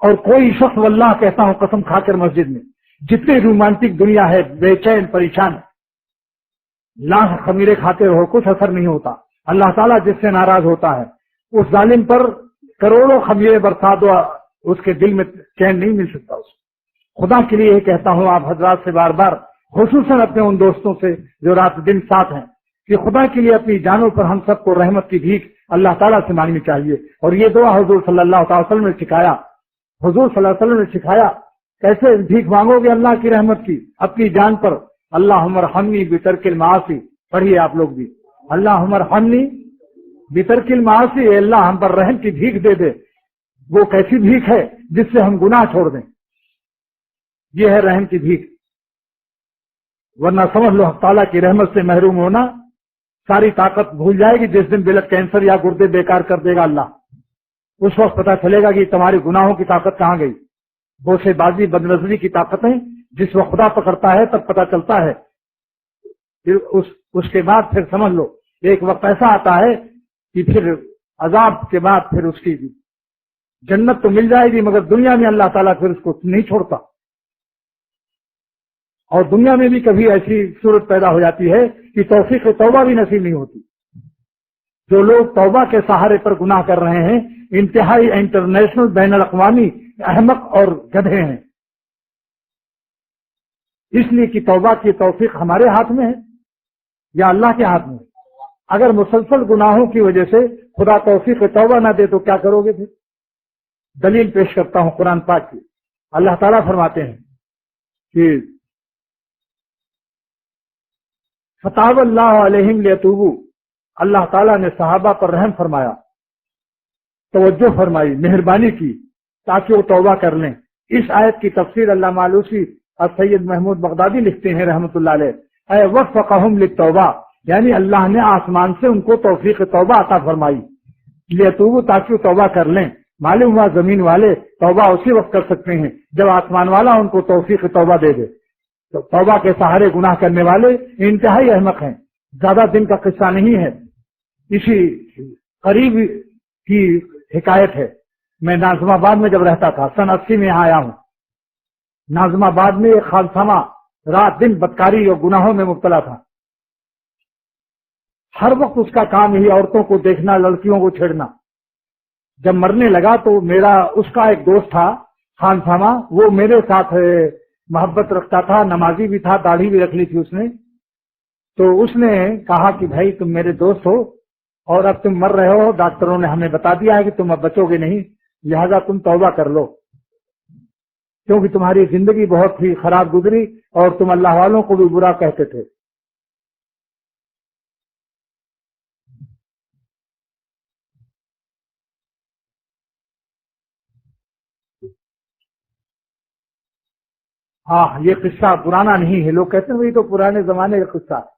اور کوئی شخص واللہ کہتا ہوں قسم کھا کر مسجد میں جتنی رومانٹک دنیا ہے بے چین پریشان لاکھ خمیرے کھاتے رہو کچھ اثر نہیں ہوتا. اللہ تعالیٰ جس سے ناراض ہوتا ہے اس ظالم پر کروڑوں خمیرے برسا دو اس کے دل میں چین نہیں مل سکتا. خدا کے لیے یہ کہتا ہوں آپ حضرات سے بار بار خصوصاً اپنے ان دوستوں سے جو رات دن ساتھ ہیں کہ خدا کے لیے اپنی جانوں پر ہم سب کو رحمت کی بھیک اللہ تعالیٰ سے مانگنی چاہیے. اور یہ دعا حضور صلی اللہ تعالی وسلم نے سکھایا. حضور صلی اللہ علیہ وسلم نے سکھایا کیسے بھیک مانگو گے اللہ کی رحمت کی اپنی جان پر. اللہم ارحمنی بترک المعاصی پڑھیے آپ لوگ بھی. اللہم ارحمنی بترک المعاصی اللہ ہم پر رحم کی بھیک دے دے. وہ کیسی بھیک ہے جس سے ہم گناہ چھوڑ دیں. یہ ہے رحم کی بھیک. ورنہ سمجھ لو تعالیٰ کی رحمت سے محروم ہونا ساری طاقت بھول جائے گی. جس دن بلڈ کینسر یا گردے بیکار کر دے گا اللہ اس وقت پتا چلے گا کہ تمہارے گناہوں کی طاقت کہاں گئی. بوسے بازی بدنظری کی طاقتیں جس وقت خدا پکڑتا ہے تب پتا چلتا ہے. اس کے بعد پھر سمجھ لو ایک وقت ایسا آتا ہے کہ پھر عذاب کے بعد پھر اس کی جنت تو مل جائے گی مگر دنیا میں اللہ تعالیٰ پھر اس کو نہیں چھوڑتا. اور دنیا میں بھی کبھی ایسی صورت پیدا ہو جاتی ہے کہ توفیق توبہ بھی نصیب نہیں ہوتی. جو لوگ توبہ کے سہارے پر گناہ کر رہے ہیں انتہائی انٹرنیشنل بین الاقوامی احمق اور گدھے ہیں. اس لیے کہ توبہ کی توفیق ہمارے ہاتھ میں ہے یا اللہ کے ہاتھ میں. اگر مسلسل گناہوں کی وجہ سے خدا توفیق توبہ نہ دے تو کیا کرو گے پھر. دلیل پیش کرتا ہوں قرآن پاک کی. اللہ تعالیٰ فرماتے ہیں کہ فتاب اللہ علیہم لیتوبوا اللہ تعالیٰ نے صحابہ پر رحم فرمایا توجہ فرمائی مہربانی کی تاکہ وہ توبہ کر لیں. اس آیت کی تفسیر علامہ آلوسی اور سید محمود بغدادی لکھتے ہیں رحمۃ اللہ علیہ اے وفقہم للتوبہ یعنی اللہ نے آسمان سے ان کو توفیق توبہ عطا فرمائی لیتوبوا تاکہ وہ توبہ کر لیں. معلوم ہوا زمین والے توبہ اسی وقت کر سکتے ہیں جب آسمان والا ان کو توفیق توبہ دے دے. تو توبہ کے سہارے گناہ کرنے والے انتہائی احمق ہیں. زیادہ دن کا قصہ نہیں ہے اسی قریب کی حکایت ہے. میں ناظم آباد میں جب رہتا تھا سن 80 میں یہاں آیا ہوں. ناظم آباد میں ایک خالصامہ رات دن بدکاری اور گناہوں میں مبتلا تھا. ہر وقت اس کا کام یہی عورتوں کو دیکھنا لڑکیوں کو چھیڑنا. جب مرنے لگا تو میرا اس کا ایک دوست تھا خانسامہ وہ میرے ساتھ محبت رکھتا تھا نمازی بھی تھا داڑھی بھی رکھ لی تھی اس نے. تو اس نے کہا کہ بھائی تم میرے دوست ہو اور اب تم مر رہے ہو ڈاکٹروں نے ہمیں بتا دیا ہے کہ تم اب بچو گے نہیں لہذا تم توبہ کر لو کیونکہ تمہاری زندگی بہت ہی خراب گزری اور تم اللہ والوں کو بھی برا کہتے تھے. ہاں یہ قصہ پرانا نہیں ہے. لوگ کہتے ہیں یہ تو پرانے زمانے کا قصہ ہے.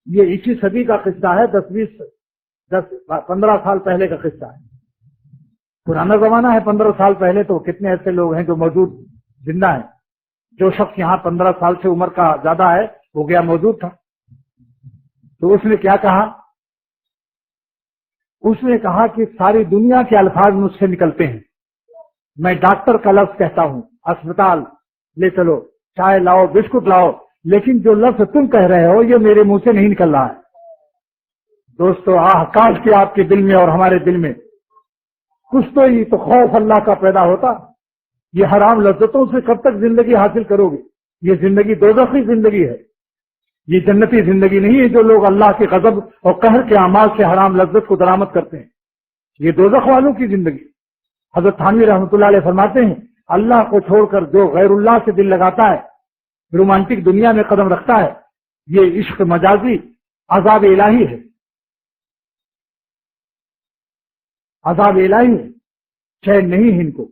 یہ اسی صدی کا قصہ ہے 10-15 سال پہلے کا قصہ ہے. پرانا زمانہ ہے 15 سال پہلے تو کتنے ایسے لوگ ہیں جو موجود زندہ ہیں. جو شخص یہاں 15 سال سے عمر کا زیادہ ہے وہ گیا موجود تھا. تو اس نے کیا کہا اس نے کہا کہ ساری دنیا کے الفاظ مجھ سے نکلتے ہیں. میں ڈاکٹر کا لفظ کہتا ہوں اسپتال لے چلو چائے لاؤ بسکٹ لاؤ لیکن جو لفظ تم کہہ رہے ہو یہ میرے منہ سے نہیں نکل رہا ہے. دوستو کاش کے آپ کے دل میں اور ہمارے دل میں کچھ تو ہی تو خوف اللہ کا پیدا ہوتا. یہ حرام لذتوں سے کب تک زندگی حاصل کرو گے. یہ زندگی دوزخی زندگی ہے. یہ جنتی زندگی نہیں ہے جو لوگ اللہ کے غضب اور قہر کے اعمال سے حرام لذت کو درآمد کرتے ہیں. یہ دوزخ والوں کی زندگی. حضرت تھانوی رحمۃ اللہ علیہ فرماتے ہیں اللہ کو چھوڑ کر جو غیر اللہ سے دل لگاتا ہے رومانٹک دنیا میں قدم رکھتا ہے یہ عشق مجازی عذاب الہی ہے. عذاب الہی ہے. چین نہیں ہے ان کو.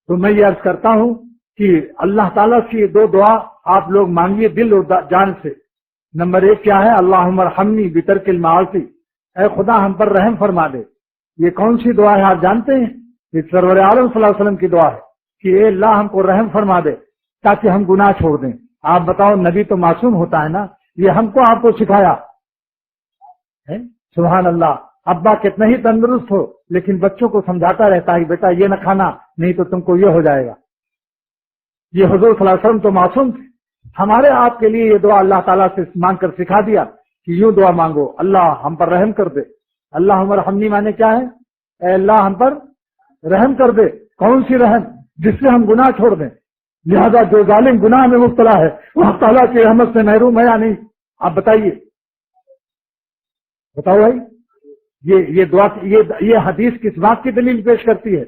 تو میں یہ عرض کرتا ہوں کہ اللہ تعالیٰ کی 2 دعا آپ لوگ مانگیے دل اور جان سے. نمبر 1 کیا ہے اللہم ارحمنی بترک المعاصی اے خدا ہم پر رحم فرما دے. یہ کون سی دعا ہے آپ جانتے ہیں؟ یہ سرور عالم صلی اللہ علیہ وسلم کی دعا ہے کہ اے اللہ ہم کو رحم فرما دے تاکہ ہم گناہ چھوڑ دیں. آپ بتاؤ نبی تو معصوم ہوتا ہے نا. یہ ہم کو آپ کو سکھایا ہے. سبحان اللہ. ابا کتنا ہی تندرست ہو لیکن بچوں کو سمجھاتا رہتا ہے بیٹا یہ نہ کھانا نہیں تو تم کو یہ ہو جائے گا. یہ حضور صلی اللہ علیہ وسلم تو معصوم تھے. ہمارے آپ کے لیے یہ دعا اللہ تعالیٰ سے مانگ کر سکھا دیا کہ یوں دعا مانگو, اللہ ہم پر رحم کر دے. اللہ ہمارا ہمنی مانے کیا ہے؟ اے اللہ ہم پر رحم کر دے. کون سی رحم؟ جس سے ہم گناہ چھوڑ دیں. لہذا جو ظالم گناہ میں مبتلا ہے وہ تعالیٰ کی رحمت سے محروم ہے یا نہیں؟ آپ بتائیے, بتاؤ بھائی. یہ دعا یہ حدیث کس بات کی دلیل پیش کرتی ہے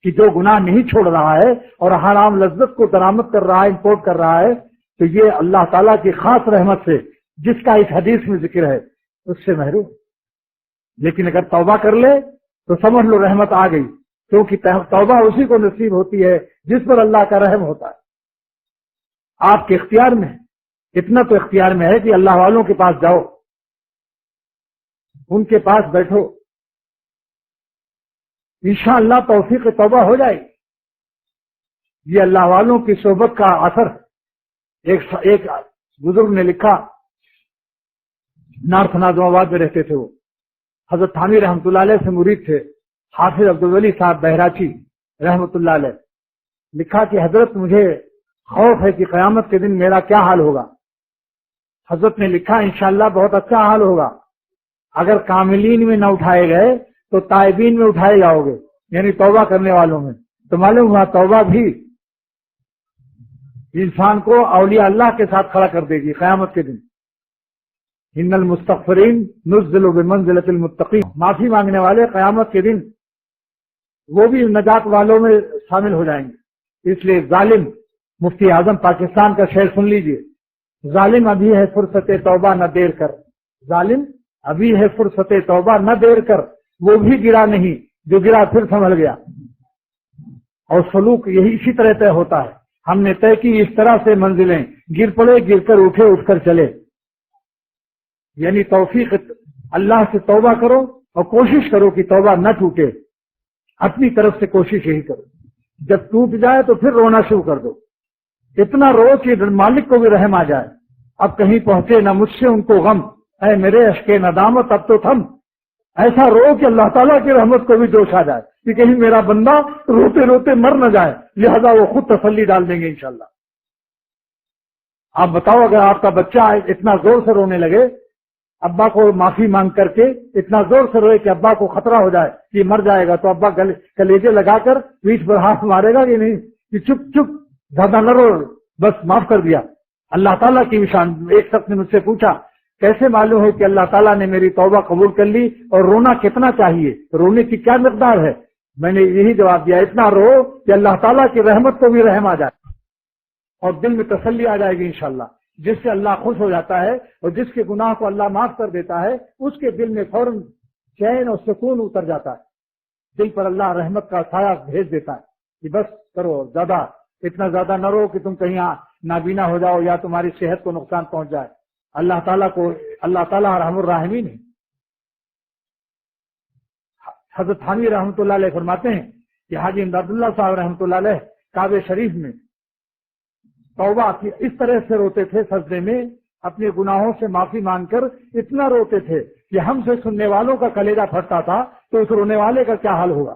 کہ جو گناہ نہیں چھوڑ رہا ہے اور حرام لذت کو درآمد کر رہا ہے, امپورٹ کر رہا ہے, تو یہ اللہ تعالیٰ کی خاص رحمت سے جس کا اس حدیث میں ذکر ہے اس سے محروم. لیکن اگر توبہ کر لے تو سمجھ لو رحمت آ گئی, کیونکہ توبہ اسی کو نصیب ہوتی ہے جس پر اللہ کا رحم ہوتا ہے. آپ کے اختیار میں, اتنا تو اختیار میں ہے کہ اللہ والوں کے پاس جاؤ, ان کے پاس بیٹھو, انشاءاللہ توفیق توبہ ہو جائے. یہ اللہ والوں کی صحبت کا اثر. ایک بزرگ نے لکھا, نارتھ نازم آباد میں رہتے تھے, وہ حضرت تھانوی رحمۃ اللہ علیہ سے مرید تھے. حافظ عبدالولی صاحب بہراچی رحمۃ اللہ علیہ لکھا کہ حضرت مجھے خوف ہے کہ قیامت کے دن میرا کیا حال ہوگا. حضرت نے لکھا انشاءاللہ بہت اچھا حال ہوگا. اگر کاملین میں نہ اٹھائے گئے تو تائبین میں اٹھائے جاؤ گے, یعنی توبہ کرنے والوں میں. تو معلوم ہوا توبہ بھی انسان کو اولیاء اللہ کے ساتھ کھڑا کر دے گی قیامت کے دن. ان المستغفرین نزل بمنزلۃ المتقین, معافی مانگنے والے قیامت کے دن وہ بھی نجات والوں میں شامل ہو جائیں گے. اس لیے ظالم, مفتی اعظم پاکستان کا شعر سن لیجئے, ظالم ابھی ہے فرصت توبہ نہ دیر کر, ظالم ابھی ہے فرصت توبہ نہ دیر کر, وہ بھی گرا نہیں جو گرا پھر سنبھل گیا. اور سلوک یہی اسی طرح طے ہوتا ہے. ہم نے طے کی اس طرح سے منزلیں, گر پڑے گر کر اٹھے اٹھ کر چلے. یعنی توفیق اللہ سے توبہ کرو اور کوشش کرو کہ توبہ نہ ٹوٹے. اپنی طرف سے کوشش یہی کرو. جب ٹوٹ جائے تو پھر رونا شروع کر دو. اتنا رو کہ مالک کو بھی رحم آ جائے. اب کہیں پہنچے نہ مجھ سے ان کو غم, اے میرے اشک ندامت اب تو تھم. ایسا رو کہ اللہ تعالیٰ کی رحمت کو بھی جوش آ جائے کہ کہیں میرا بندہ روتے روتے مر نہ جائے. لہذا وہ خود تسلی ڈال دیں گے انشاءاللہ. آپ بتاؤ, اگر آپ کا بچہ اتنا زور سے رونے لگے, ابا کو معافی مانگ کر کے اتنا زور سے روئے کہ ابا کو خطرہ ہو جائے کہ مر جائے گا, تو ابا کلیجے لگا کر پیٹھ پر ہاتھ مارے گا کہ نہیں کہ چپ چپ زیادہ نہ رو, بس معاف کر دیا. اللہ تعالیٰ کی نشان. ایک شخص نے مجھ سے پوچھا کیسے معلوم ہو کہ اللہ تعالیٰ نے میری توبہ قبول کر لی, اور رونا کتنا چاہیے, رونے کی کیا مقدار ہے؟ میں نے یہی جواب دیا, اتنا رو کہ اللہ تعالیٰ کی رحمت کو بھی رحم آ جائے اور دل میں تسلی آ جائے گی انشاءاللہ. جس سے اللہ خوش ہو جاتا ہے اور جس کے گناہ کو اللہ معاف کر دیتا ہے, اس کے دل میں فوراً چین اور سکون اتر جاتا ہے. دل پر اللہ رحمت کا سایہ بھیج دیتا ہے کہ بس کرو, زیادہ اتنا زیادہ نہ رو کہ تم کہیں نابینا ہو جاؤ یا تمہاری صحت کو نقصان پہنچ جائے. اللہ تعالیٰ رحم الراحمین ہے. حضرت تھانوی رحمۃ اللہ علیہ فرماتے ہیں کہ حاجی امداد اللہ صاحب رحمۃ اللہ علیہ کعبہ شریف میں توبہ کی اس طرح سے روتے تھے, سجدے میں اپنے گناہوں سے معافی مانگ کر اتنا روتے تھے کہ ہم سے سننے والوں کا کلیجہ پھٹتا تھا, تو اس رونے والے کا کیا حال ہوگا.